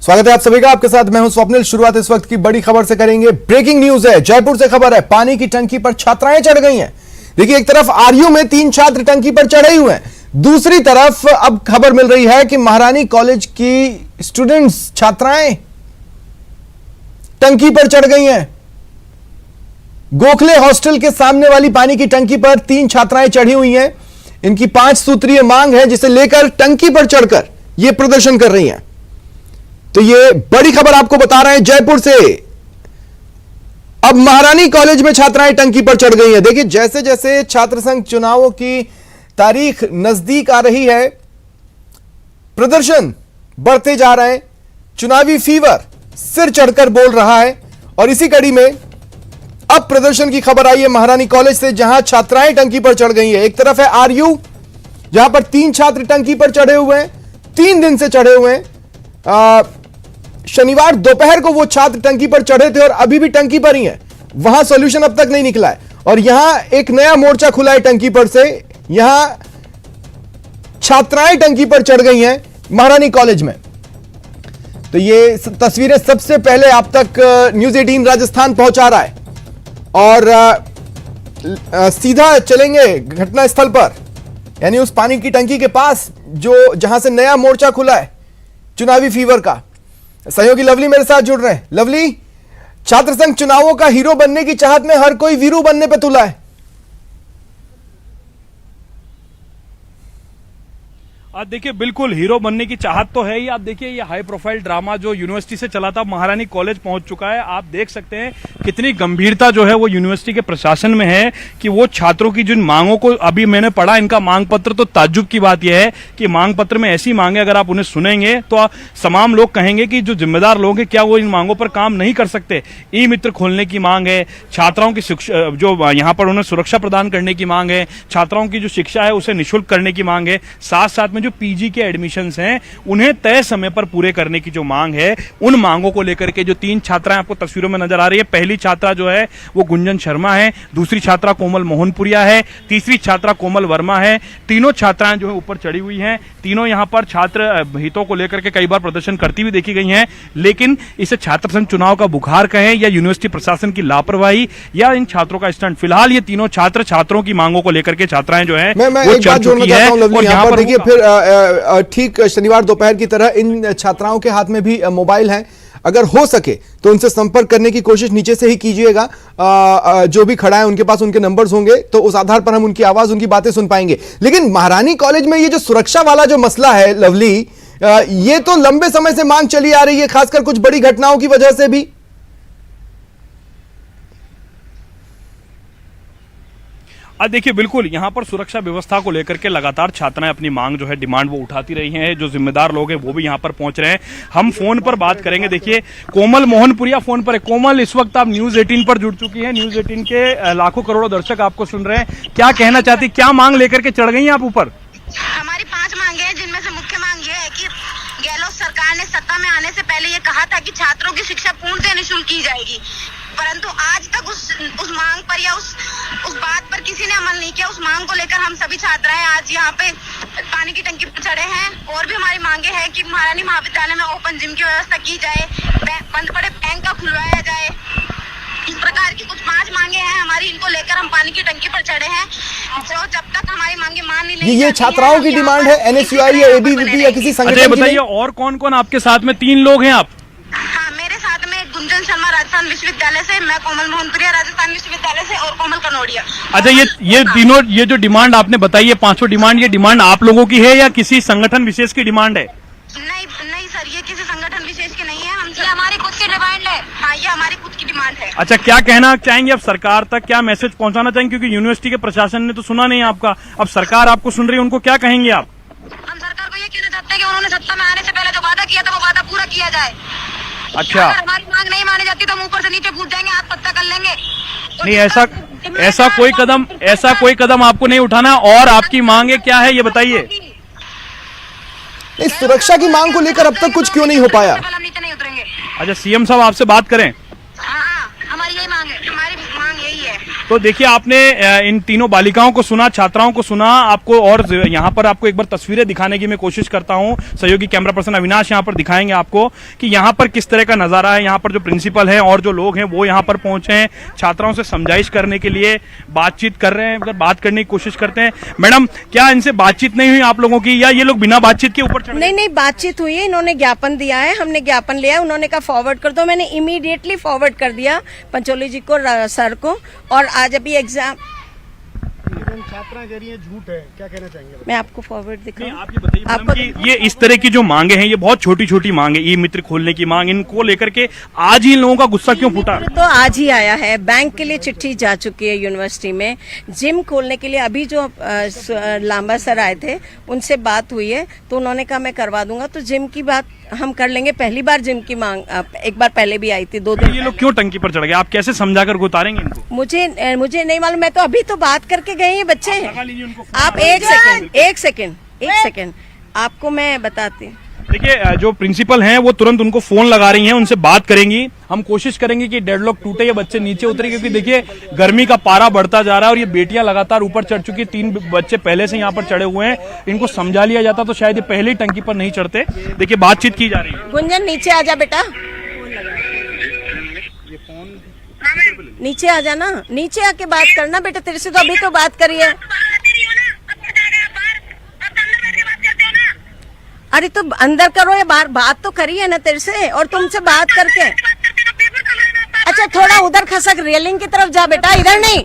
स्वागत है आप सभी का। आपके साथ मैं हूं स्वप्निल। शुरुआत इस वक्त की बड़ी खबर से करेंगे। ब्रेकिंग न्यूज है, जयपुर से खबर है। पानी की टंकी पर छात्राएं चढ़ गई हैं। देखिए, एक तरफ आरयू में 3 छात्र टंकी पर चढ़े हुए हैं, दूसरी तरफ अब खबर मिल रही है कि महारानी कॉलेज की स्टूडेंट्स छात्राएं टंकी पर चढ़ गई हैं। गोखले हॉस्टल के सामने वाली पानी की टंकी पर 3 छात्राएं चढ़ी हुई हैं। इनकी 5 सूत्रीय मांग है, जिसे लेकर टंकी पर चढ़कर यह प्रदर्शन कर रही हैं। तो ये बड़ी खबर आपको बता रहे हैं जयपुर से। अब महारानी कॉलेज में छात्राएं टंकी पर चढ़ गई हैं। देखिए, जैसे जैसे छात्र संघ चुनावों की तारीख नजदीक आ रही है, प्रदर्शन बढ़ते जा रहे हैं। चुनावी फीवर सिर चढ़कर बोल रहा है और इसी कड़ी में अब प्रदर्शन की खबर आई है महारानी कॉलेज से, जहां छात्राएं टंकी पर चढ़ गई हैं। एक तरफ है आरयू, जहां पर 3 छात्र टंकी पर चढ़े हुए हैं, 3 दिन से चढ़े हुए हैं। शनिवार दोपहर को वो छात्र टंकी पर चढ़े थे और अभी भी टंकी पर ही हैं। वहां सॉल्यूशन अब तक नहीं निकला है और यहां एक नया मोर्चा खुला है टंकी पर से। यहां छात्राएं टंकी पर चढ़ गई हैं महारानी कॉलेज में। तो ये तस्वीरें सबसे पहले आप तक न्यूज़ 18 राजस्थान पहुंचा रहा है और सीधा चलेंगे घटना स्थल पर, यानी उस पानी की टंकी के पास जहां से नया मोर्चा खुला है चुनावी फीवर का। सहयोगी लवली मेरे साथ जुड़ रहे हैं। लवली, छात्र संघ चुनावों का हीरो बनने की चाहत में हर कोई वीरू बनने पे तुला है। आप देखिए, बिल्कुल हीरो बनने की चाहत तो है ही। आप देखिए, ये हाई प्रोफाइल ड्रामा जो यूनिवर्सिटी से चला था महारानी कॉलेज पहुंच चुका है। आप देख सकते हैं कितनी गंभीरता जो है वो यूनिवर्सिटी के प्रशासन में है कि वो छात्रों की जिन मांगों को अभी मैंने पढ़ा, इनका मांग पत्र, तो ताज्जुब की बात यह है कि मांग पत्र में ऐसी मांगे अगर आप उन्हें सुनेंगे तो तमाम लोग कहेंगे कि जो जिम्मेदार लोग हैं क्या वो इन मांगों पर काम नहीं कर सकते। ई मित्र खोलने की मांग है, छात्राओं की जो यहाँ पर उन्हें सुरक्षा प्रदान करने की मांग है, छात्राओं की जो शिक्षा है उसे निःशुल्क करने की मांग है, साथ साथ में जो पीजी के एडमिशंस हैं उन्हें तय समय पर पूरे करने की जो मांग है, उन मांगों को लेकर के जो 3 छात्राएं आपको तस्वीरों में नजर आ रही है। पहली छात्रा जो है वो गुंजन शर्मा है, दूसरी छात्रा कोमल मोहनपुरिया है, तीसरी छात्रा कोमल वर्मा है। तीनों छात्राएं जो है ऊपर चढ़ी हुई हैं। तीनों यहां पर छात्र हितों को लेकर के कई बार प्रदर्शन करती हुई देखी गई हैं, लेकिन इसे छात्र संघ चुनाव का बुखार कहें या यूनिवर्सिटी प्रशासन की लापरवाही या इन छात्रों का स्टंट, फिलहाल ये तीनों छात्रों की मांगों को लेकर के छात्राएं जो है वो चढ़ चुकी है। और यहां पर देखिए, फिर ठीक शनिवार दोपहर की तरह इन छात्राओं के हाथ में भी मोबाइल है। अगर हो सके तो उनसे संपर्क करने की कोशिश नीचे से ही कीजिएगा। जो भी खड़ा है उनके पास उनके नंबर्स होंगे, तो उस आधार पर हम उनकी आवाज, उनकी बातें सुन पाएंगे। लेकिन महारानी कॉलेज में ये जो सुरक्षा वाला जो मसला है लवली, ये तो लंबे समय से मांग चली आ रही है, खासकर कुछ बड़ी घटनाओं की वजह से भी। अब देखिए, बिल्कुल यहाँ पर सुरक्षा व्यवस्था को लेकर के लगातार छात्राएं अपनी मांग जो है, डिमांड वो उठाती रही हैं। जो जिम्मेदार लोग हैं वो भी यहाँ पर पहुंच रहे हैं। हम फोन पर बात करेंगे। देखिए, कोमल मोहनपुरिया फोन पर है। कोमल, इस वक्त आप न्यूज़ 18 पर जुड़ चुकी हैं। न्यूज़ 18 के लाखों करोड़ों दर्शक आपको सुन रहे हैं। क्या कहना चाहती, क्या मांग लेकर के चढ़ गई हैं आप ऊपर? हमारी 5 मांगे हैं, जिनमें से मुख्य मांग ये है कि गहलोत सरकार ने सत्ता में आने से पहले ये कहा था कि छात्रों की शिक्षा पूर्णतः निःशुल्क की जाएगी, परंतु आज तक उस मांग पर या उस बात पर किसी ने अमल नहीं किया। उस मांग को लेकर हम सभी छात्राएं आज यहाँ पे पानी की टंकी पर चढ़े हैं। और भी हमारी मांगे हैं कि महारानी महाविद्यालय में ओपन जिम की व्यवस्था की जाए, बंद पड़े बैंक का खुलवाया जाए। इस प्रकार की कुछ 5 मांगे हैं हमारी, इनको लेकर हम पानी की टंकी पर चढ़े हैं। तो जब तक हमारी मांगे मान नहीं जाती, ये छात्राओं की डिमांड है, NSUI या ABVP या किसी संगठन की? बताइए, और कौन कौन आपके साथ में? 3 लोग हैं आप? हाँ, मेरे साथ में गुंजन शर्मा राजस्थान विश्वविद्यालय से, मैं कोमल मोहनपुरिया राजस्थान विश्वविद्यालय से और कोमल कनोडिया। अच्छा, ये तीनों, ये जो डिमांड आपने बताई है, 5 डिमांड, ये डिमांड आप लोगों की है या किसी संगठन विशेष की डिमांड है? नहीं सर, ये किसी संगठन विशेष की नहीं है। ये हमारी खुद की डिमांड है। हाँ, ये हमारी खुद की डिमांड है। अच्छा, क्या कहना चाहेंगे अब सरकार तक, क्या मैसेज पहुंचाना चाहेंगे? क्योंकि यूनिवर्सिटी के प्रशासन ने तो सुना नहीं आपका, अब सरकार आपको सुन रही है, उनको क्या कहेंगे आप? हम सरकार को ये कहना चाहते हैं कि उन्होंने सत्ता में आने से पहले जो वादा किया था वो वादा पूरा किया जाए। अच्छा, अगर हमारी मांग नहीं मानी जाती तो हम ऊपर से नीचे कूद जाएंगे, हाथ पत्ता कर लेंगे। नहीं, ऐसा कोई कदम आपको नहीं उठाना। और आपकी मांगे क्या है ये बताइए? इस सुरक्षा की मांग को लेकर अब तक कुछ क्यों नहीं हो पाया? नीचे नहीं उतरेंगे। अच्छा, CM साहब आपसे बात करें। हाँ, हमारी यही मांग है, हमारी मांग यही है। तो देखिए आपने इन तीनों बालिकाओं को सुना, छात्राओं को सुना। आपको और यहाँ पर आपको एक बार तस्वीरें दिखाने की मैं कोशिश करता हूँ। सहयोगी कैमरा पर्सन अविनाश यहाँ पर दिखाएंगे आपको कि यहाँ पर किस तरह का नजारा है। यहाँ पर जो प्रिंसिपल है और जो लोग हैं वो यहाँ पर पहुंचे हैं छात्राओं से समझाइश करने के लिए, बातचीत कर रहे हैं, बात करने की कोशिश करते हैं। मैडम, क्या इनसे बातचीत नहीं हुई आप लोगों की, या ये लोग बिना बातचीत के ऊपर चढ़ गए? नहीं, बातचीत हुई है। इन्होंने ज्ञापन दिया है, हमने ज्ञापन लिया, उन्होंने कहा फॉरवर्ड कर दो। मैंने इमीडिएटली फॉरवर्ड कर दिया पंचोली जी को, सर को। और आज अभी एग्जाम छात्राएं कह रही हैं झूठ है, क्या कहना चाहेंगे? मैं आपको फॉरवर्ड दिखाऊं? आप ये बताइए मैडम कि ये इस तरह की जो मांगे हैं, ये बहुत छोटी छोटी मांगे, ई मित्र खोलने की मांग, इनको लेकर के आज ही इन लोगों का गुस्सा क्यों फूटा? तो आज ही आया है, बैंक के लिए चिट्ठी जा चुकी है यूनिवर्सिटी में, जिम खोलने के लिए अभी जो लांबा सर आए थे उनसे बात हुई है, तो उन्होंने कहा मैं करवा दूंगा। तो जिम की बात हम कर लेंगे। पहली बार जिम की मांग एक बार पहले भी आई थी, 2 दिन। ये लोग क्यों टंकी पर चढ़ गए? आप कैसे समझाकर उतारेंगे इनको? मुझे नहीं मालूम, मैं तो अभी तो बात करके गए हैं बच्चे। आप एक सेकेंड आपको मैं बताती हूँ। देखिए जो प्रिंसिपल हैं वो तुरंत उनको फोन लगा रही हैं, उनसे बात करेंगी। हम कोशिश करेंगे कि डेडलॉक टूटे, ये बच्चे नीचे उतरे, क्योंकि देखिए गर्मी का पारा बढ़ता जा रहा है और ये बेटियां लगातार ऊपर चढ़ चुकी। 3 बच्चे पहले से यहाँ पर चढ़े हुए हैं। इनको समझा लिया जाता तो शायद ये पहले ही टंकी पर नहीं चढ़ते। देखिए बातचीत की जा रही है। गुंजन नीचे आ जा बेटा, नीचे आ जाना, नीचे आके बात करना बेटा। तेरे से तो अभी तो बात करी है। अरे तो अंदर करो या बाहर? बात तो करी है ना तेरे से, और तुमसे बात करके। अच्छा थोड़ा उधर खसक, रेलिंग की तरफ जा बेटा, इधर नहीं।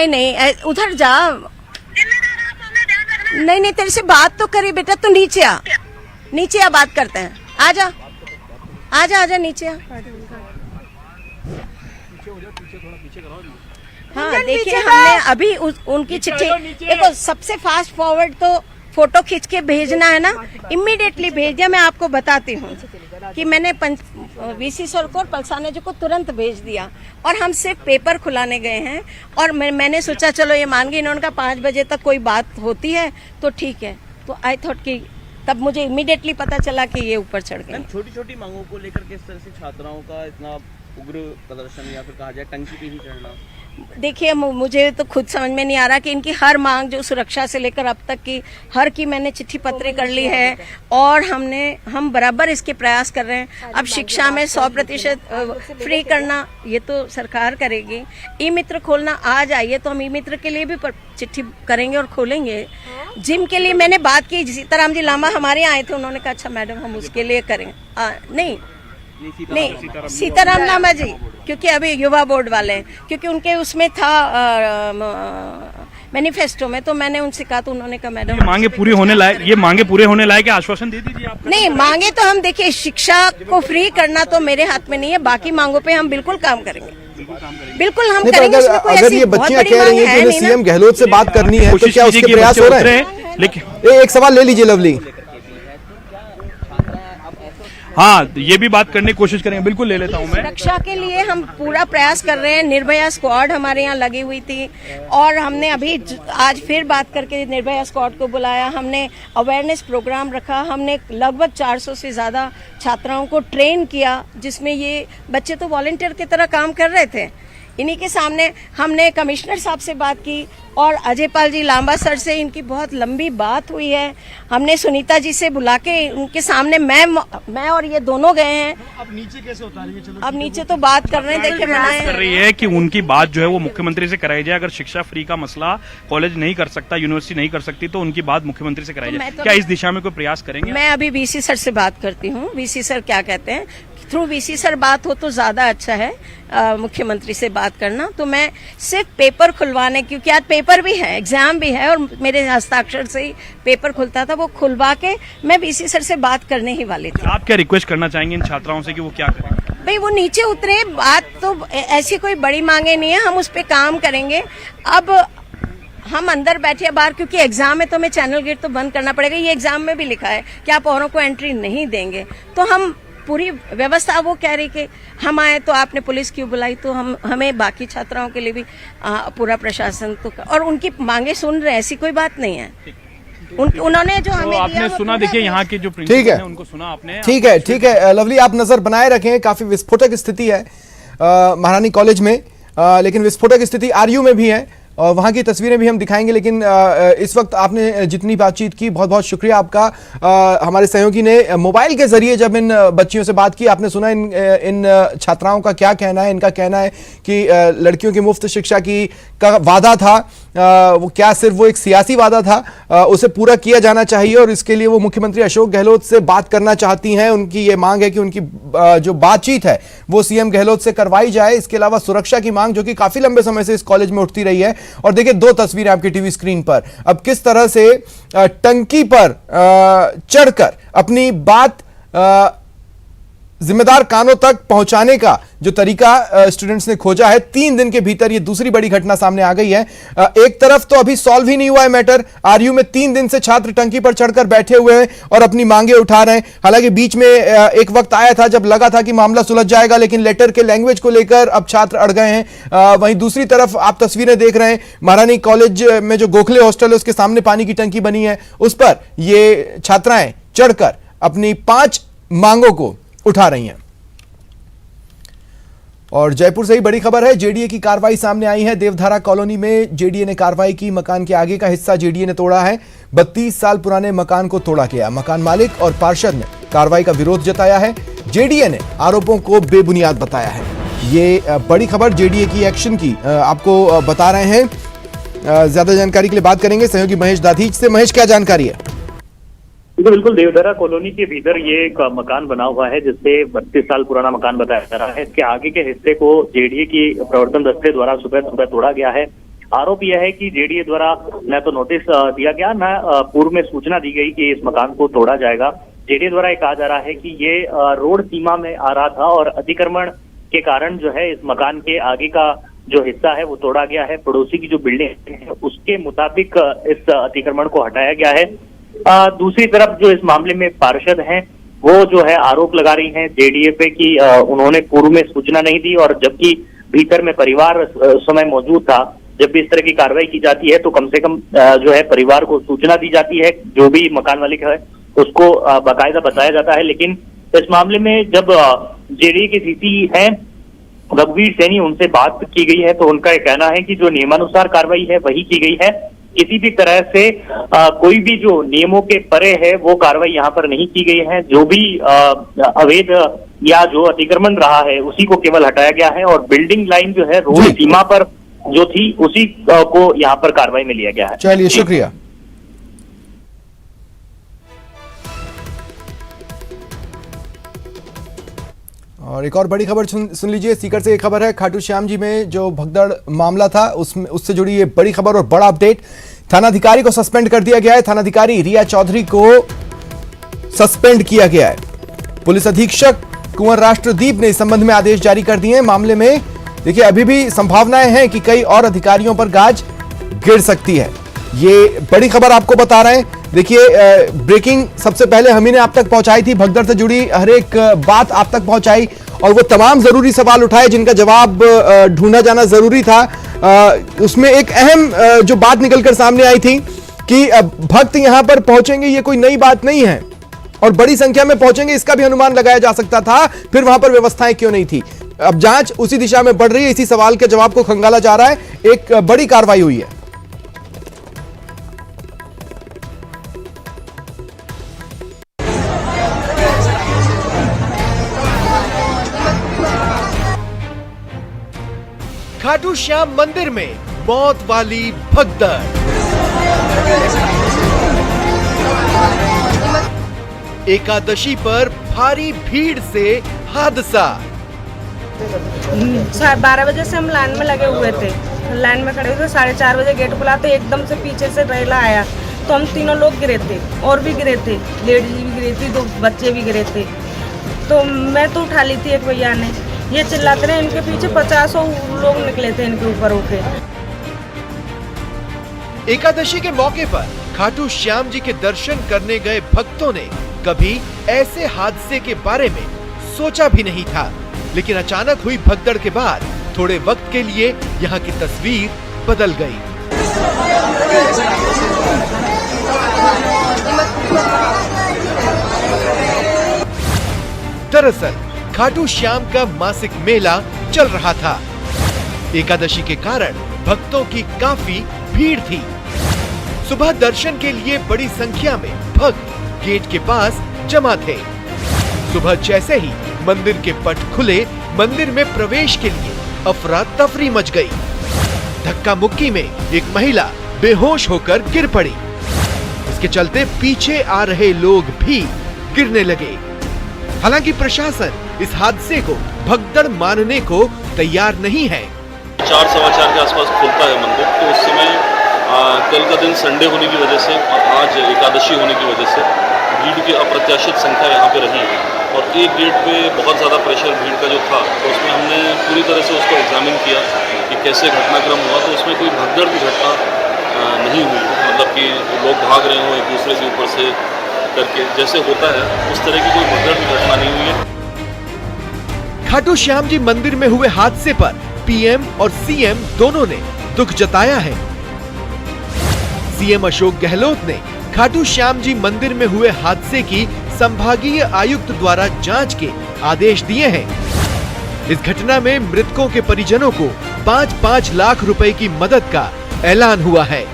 नहीं उधर जा। नहीं तेरे से बात तो करी बेटा, तू नीचे आ, नीचे आ, बात करते हैं। आजा नीचे आ। हाँ देखिए, हमने अभी उनकी चिट्ठी देखो, सबसे फास्ट फॉरवर्ड तो फोटो खींच के भेजना है ना, इमीडिएटली भेज दिया। मैं आपको बताती हूँ कि मैंने वीसी सर को और पलसाने जी को तुरंत भेज दिया, और हम सिर्फ पेपर खुलाने गए हैं। और मैंने सोचा चलो ये मान गई, इन्होंने कहा 5 बजे तक कोई बात होती है तो ठीक है। तो आई थॉट कि तब मुझे इमीडिएटली पता चला कि ये ऊपर चढ़ गए। छोटी छोटी मांगों को लेकर किस तरह से छात्राओं का इतना उग्र प्रदर्शन, या फिर कहा जाए टंकी पे ही चढ़ना? देखिए मुझे तो खुद समझ में नहीं आ रहा कि इनकी हर मांग, जो सुरक्षा से लेकर अब तक की हर की मैंने चिट्ठी पत्री कर ली है, और हम बराबर इसके प्रयास कर रहे हैं। अब शिक्षा में 100% फ्री करना ये तो सरकार करेगी। ई मित्र खोलना आज आइए तो हम ई मित्र के लिए भी चिट्ठी करेंगे और खोलेंगे। जिम के लिए मैंने बात की, सीताराम जी लांबा हमारे यहाँ आए थे, उन्होंने कहा अच्छा मैडम हम उसके लिए करेंगे। नहीं सीताराम लांबा जी, क्योंकि अभी युवा बोर्ड वाले हैं, क्योंकि उनके उसमें था मैनिफेस्टो में, तो मैंने उनसे कहा तो उन्होंने कहा मैडम मांगे पूरी होने लायक, ये मांगे पूरे होने लायक आश्वासन दे दीजिए आप। नहीं मांगे तो हम देखिए, शिक्षा को फ्री करना तो मेरे हाथ में नहीं है, बाकी मांगों पे हम बिल्कुल काम करेंगे, बिल्कुल हम करेंगे। अगर ये बच्चियां कह रही हैं कि सीएम गहलोत से बात करनी है, तो क्या उसके प्रयास हो रहे हैं? लेकिन एक सवाल ले लीजिए लवली। हाँ ये भी बात करने की कोशिश करेंगे, बिल्कुल ले लेता हूँ मैं। सुरक्षा के लिए हम पूरा प्रयास कर रहे हैं। निर्भया स्क्वाड हमारे यहाँ लगी हुई थी, और हमने अभी आज फिर बात करके निर्भया स्क्वाड को बुलाया। हमने अवेयरनेस प्रोग्राम रखा, हमने लगभग 400 से ज्यादा छात्राओं को ट्रेन किया, जिसमें ये बच्चे तो वॉलंटियर की तरह काम कर रहे थे। इन्हीं के सामने हमने कमिश्नर साहब से बात की, और अजय पाल जी लांबा सर से इनकी बहुत लंबी बात हुई है। हमने सुनीता जी से बुला के उनके सामने मैं और ये दोनों गए हैं। अब नीचे कैसे उतारेंगे? चलो अब नीचे तो बात कर रहे हैं, देखिए मनाए कर रही है कि उनकी बात जो है वो मुख्यमंत्री से कराई जाए। अगर शिक्षा फ्री का मसला कॉलेज नहीं कर सकता, यूनिवर्सिटी नहीं कर सकती, तो उनकी बात मुख्यमंत्री से कराई जाए। क्या इस दिशा में कोई प्रयास करेंगे? मैं अभी वीसी सर से बात करती हूँ, वीसी सर क्या कहते हैं। थ्रू वीसी सर बात हो तो ज्यादा अच्छा है, मुख्यमंत्री से बात करना। तो मैं सिर्फ पेपर खुलवाने, क्योंकि आज पेपर भी है, एग्जाम भी है, और मेरे हस्ताक्षर से ही पेपर खुलता था, वो खुलवा के मैं वीसी सर से बात करने ही वाली थी। आप क्या रिक्वेस्ट करना चाहेंगे इन छात्राओं से कि वो क्या करें? भाई वो नीचे उतरे, बात तो ऐसी कोई बड़ी मांगे नहीं है, हम उस पर काम करेंगे। अब हम अंदर बैठे बाहर, क्योंकि एग्जाम है तो हमें चैनल गेट तो बंद करना पड़ेगा। ये एग्जाम में भी लिखा है कि आप औरों को एंट्री नहीं देंगे, तो हम पूरी व्यवस्था, वो कह रही कि हम आए तो आपने पुलिस क्यों बुलाई, तो हमें बाकी छात्राओं के लिए भी पूरा प्रशासन तो, और उनकी मांगे सुन रहे, ऐसी कोई बात नहीं है। उन्होंने जो हमें आपने सुना, देखिए यहाँ के जो प्रिंसिपल हैं उनको सुना आपने। ठीक है लवली, आप नजर बनाए रखें, काफी विस्फोटक स्थिति है। महारानी कॉलेज में, लेकिन विस्फोटक स्थिति आरयू में भी है और वहां की तस्वीरें भी हम दिखाएंगे। लेकिन इस वक्त आपने जितनी बातचीत की, बहुत बहुत शुक्रिया आपका। हमारे सहयोगी ने मोबाइल के जरिए जब इन बच्चियों से बात की, आपने सुना इन छात्राओं का क्या कहना है। इनका कहना है कि लड़कियों की मुफ्त शिक्षा का वादा था, वो क्या सिर्फ वो एक सियासी वादा था, उसे पूरा किया जाना चाहिए और इसके लिए वो मुख्यमंत्री अशोक गहलोत से बात करना चाहती हैं। उनकी ये मांग है कि उनकी जो बातचीत है वो सीएम गहलोत से करवाई जाए। इसके अलावा सुरक्षा की मांग, जो कि काफी लंबे समय से इस कॉलेज में उठती रही है। और देखिए, दो तस्वीरें आपकी टीवी स्क्रीन पर, अब किस तरह से टंकी पर चढ़कर अपनी बात जिम्मेदार कानों तक पहुंचाने का जो तरीका स्टूडेंट्स ने खोजा है, 3 दिन के भीतर ये दूसरी बड़ी घटना सामने आ गई है। एक तरफ तो अभी सॉल्व ही नहीं हुआ है मैटर, आरयू में 3 दिन से छात्र टंकी पर चढ़कर बैठे हुए हैं और अपनी मांगे उठा रहे हैं। हालांकि बीच में एक वक्त आया था जब लगा था कि मामला सुलझ जाएगा, लेकिन लेटर के लैंग्वेज को लेकर अब छात्र अड़ गए हैं। वहीं दूसरी तरफ आप तस्वीरें देख रहे हैं, महारानी कॉलेज में जो गोखले हॉस्टल है उसके सामने पानी की टंकी बनी है, उस पर ये छात्राएं चढ़कर अपनी 5 मांगों को उठा रही हैं। और जयपुर से ही बड़ी खबर है, जेडीए की कार्रवाई सामने आई है। देवधारा कॉलोनी में जेडीए ने कार्रवाई की, मकान के आगे का हिस्सा जेडीए ने तोड़ा है। 32 साल पुराने मकान को तोड़ा गया। मकान मालिक और पार्षद ने कार्रवाई का विरोध जताया है। जेडीए ने आरोपों को बेबुनियाद बताया है। ये बड़ी खबर जेडीए की एक्शन की आपको बता रहे हैं। ज्यादा जानकारी के लिए बात करेंगे सहयोगी महेश दाधीच से। महेश, क्या जानकारी है? बिल्कुल, देवधारा कॉलोनी के भीतर ये एक मकान बना हुआ है जिससे 32 साल पुराना मकान बताया जा रहा है। इसके आगे के हिस्से को जेडीए की प्रवर्तन दस्ते द्वारा सुबह तोड़ा गया है। आरोप यह है कि जेडीए द्वारा न तो नोटिस दिया गया, न पूर्व में सूचना दी गई कि इस मकान को तोड़ा जाएगा। जेडीए द्वारा कहा जा रहा है कि ये रोड सीमा में आ रहा था और अतिक्रमण के कारण जो है इस मकान के आगे का जो हिस्सा है वो तोड़ा गया है। पड़ोसी की जो बिल्डिंग है उसके मुताबिक इस अतिक्रमण को हटाया गया है। दूसरी तरफ जो इस मामले में पार्षद हैं वो जो है आरोप लगा रही हैं जेडीए पे कि उन्होंने पूर्व में सूचना नहीं दी, और जबकि भीतर में परिवार उस समय मौजूद था। जब भी इस तरह की कार्रवाई की जाती है तो कम से कम जो है परिवार को सूचना दी जाती है, जो भी मकान मालिक है उसको बाकायदा बताया जाता है। लेकिन इस मामले में जब जेडीए के सीसी हैं रघुवीर सैनी, उनसे बात की गई है तो उनका कहना है कि जो नियमानुसार कार्रवाई है वही की गई है। किसी भी तरह से कोई भी जो नियमों के परे है वो कार्रवाई यहाँ पर नहीं की गई है। जो भी अवैध या जो अतिक्रमण रहा है उसी को केवल हटाया गया है, और बिल्डिंग लाइन जो है रोड सीमा पर जो थी उसी को यहाँ पर कार्रवाई में लिया गया है। चलिए, शुक्रिया। और एक और बड़ी खबर सुन लीजिए। सीकर से एक खबर है, खाटू श्याम जी में जो भगदड़ मामला था उससे जुड़ी ये बड़ी खबर और बड़ा अपडेट। थानाधिकारी को सस्पेंड कर दिया गया है। थानाधिकारी रिया चौधरी को सस्पेंड किया गया है। पुलिस अधीक्षक कुंवर राष्ट्रदीप ने इस संबंध में आदेश जारी कर दिए हैं। मामले में देखिए अभी भी संभावनाएं हैं कि कई और अधिकारियों पर गाज गिर सकती है। ये बड़ी खबर आपको बता रहे हैं। देखिए, ब्रेकिंग सबसे पहले हम ही ने आप तक पहुंचाई थी। भगदड़ से जुड़ी हर एक बात आप तक पहुंचाई और वो तमाम जरूरी सवाल उठाए जिनका जवाब ढूंढा जाना जरूरी था। उसमें एक अहम जो बात निकलकर सामने आई थी कि भक्त यहां पर पहुंचेंगे ये कोई नई बात नहीं है, और बड़ी संख्या में पहुंचेंगे इसका भी अनुमान लगाया जा सकता था। फिर वहां पर व्यवस्थाएं क्यों नहीं थी? अब जांच उसी दिशा में बढ़ रही है। इसी सवाल के जवाब को खंगाला जा रहा है। एक बड़ी कार्रवाई हुई है। खाटू श्याम मंदिर में मौत वाली भगदड़। एकादशी पर भारी भीड़ से हादसा। 12 बजे से हम लाइन में लगे हुए थे, लाइन में खड़े हुए थे। 4:30 बजे गेट खुला तो एकदम से पीछे से रेला आया तो हम तीनों लोग गिरे थे, और भी गिरे थे, लेडीज भी गिरी थी, 2 बच्चे भी गिरे थे। तो मैं तो उठा ली थी, एक भैया ने ये चिल्लाते रहे, इनके पीछे 50 लोग निकले थे इनके ऊपर होके। एकादशी के मौके पर खाटू श्याम जी के दर्शन करने गए भक्तों ने कभी ऐसे हादसे के बारे में सोचा भी नहीं था, लेकिन अचानक हुई भगदड़ के बाद थोड़े वक्त के लिए यहाँ की तस्वीर बदल गई। दरअसल खाटू श्याम का मासिक मेला चल रहा था। एकादशी के कारण भक्तों की काफी भीड़ थी। सुबह दर्शन के लिए बड़ी संख्या में भक्त गेट के पास जमा थे। सुबह जैसे ही मंदिर के पट खुले, मंदिर में प्रवेश के लिए अफरा तफरी मच गई। धक्का मुक्की में एक महिला बेहोश होकर गिर पड़ी। इसके चलते पीछे आ रहे लोग भी गिरने लगे। हालांकि प्रशासन इस हादसे को भगदड़ मानने को तैयार नहीं है। 4-4:15 के आसपास खुलता है मंदिर, तो उस समय कल का दिन संडे होने की वजह से और आज एकादशी होने की वजह से भीड़ की अप्रत्याशित संख्या यहाँ पे रही और एक गेट पे बहुत ज़्यादा प्रेशर भीड़ का जो था, तो उसमें हमने पूरी तरह से उसको एग्जामिन किया कि कैसे घटनाक्रम हुआ। तो उसमें कोई भगदड़ की घटना नहीं हुई, मतलब कि लोग भाग रहे हों एक दूसरे के ऊपर से करके, जैसे होता है उस तरह की कोई भगदड़ की घटना नहीं हुई है। खाटू श्याम जी मंदिर में हुए हादसे पर पीएम और सीएम दोनों ने दुख जताया है। सीएम अशोक गहलोत ने खाटू श्याम जी मंदिर में हुए हादसे की संभागीय आयुक्त द्वारा जांच के आदेश दिए हैं। इस घटना में मृतकों के परिजनों को 5-5 लाख रुपए की मदद का ऐलान हुआ है।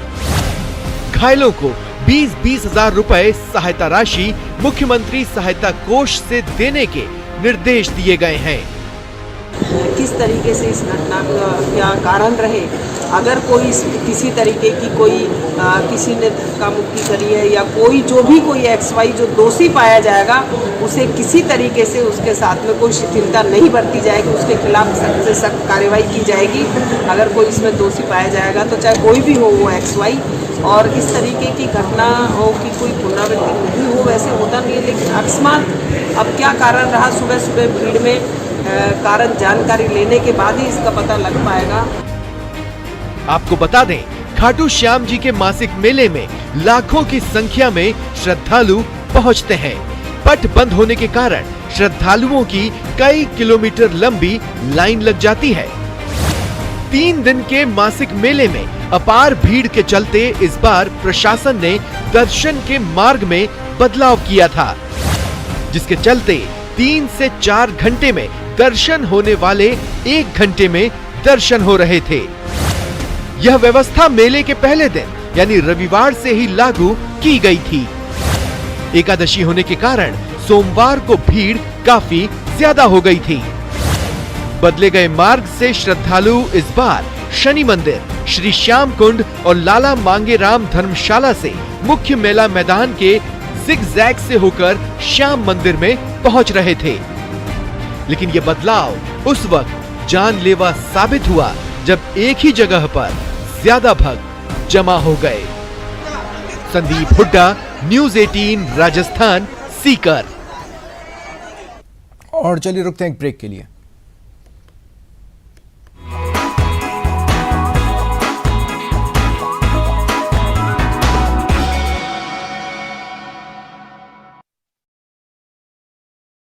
घायलों को 20-20 हजार रुपए सहायता राशि मुख्यमंत्री सहायता कोष से देने के निर्देश दिए गए हैं। किस तरीके से इस घटना का क्या कारण रहे, अगर कोई किसी तरीके की किसी ने धक्का मुक्की करी है या कोई कोई XY जो दोषी पाया जाएगा, उसे किसी तरीके से उसके साथ में कोई शिथिलता नहीं बरती जाएगी, उसके खिलाफ सख्त से सख्त कार्रवाई की जाएगी। अगर कोई इसमें दोषी पाया जाएगा तो चाहे कोई भी हो वो XY, और इस तरीके की घटना हो कि कोई पुनरावृत्ति नहीं हो, वैसे होता नहीं है, लेकिन अकस्मात अब क्या कारण रहा, सुबह सुबह भीड़ में कारण जानकारी लेने के बाद ही इसका पता लग पाएगा। आपको बता दें, खाटू श्याम जी के मासिक मेले में लाखों की संख्या में श्रद्धालु पहुंचते हैं। पट बंद होने के कारण श्रद्धालुओं की कई किलोमीटर लंबी लाइन लग जाती है। 3 दिन के मासिक मेले में अपार भीड़ के चलते इस बार प्रशासन ने दर्शन के मार्ग में बदलाव किया था, जिसके चलते 3 से 4 घंटे में दर्शन होने वाले 1 घंटे में दर्शन हो रहे थे। यह व्यवस्था मेले के पहले दिन यानी रविवार से ही लागू की गई थी। एकादशी होने के कारण सोमवार को भीड़ काफी ज्यादा हो गई थी। बदले गए मार्ग से श्रद्धालु इस बार शनि मंदिर, श्री श्याम कुंड और लाला मांगेराम धर्मशाला से मुख्य मेला मैदान के जिगजैग से होकर श्याम मंदिर में पहुंच रहे थे। लेकिन यह बदलाव उस वक्त जानलेवा साबित हुआ जब एक ही जगह पर ज्यादा भक्त जमा हो गए। संदीप हुड्डा, न्यूज़ 18 राजस्थान, सीकर। और चलिए रुकते हैं एक ब्रेक के लिए।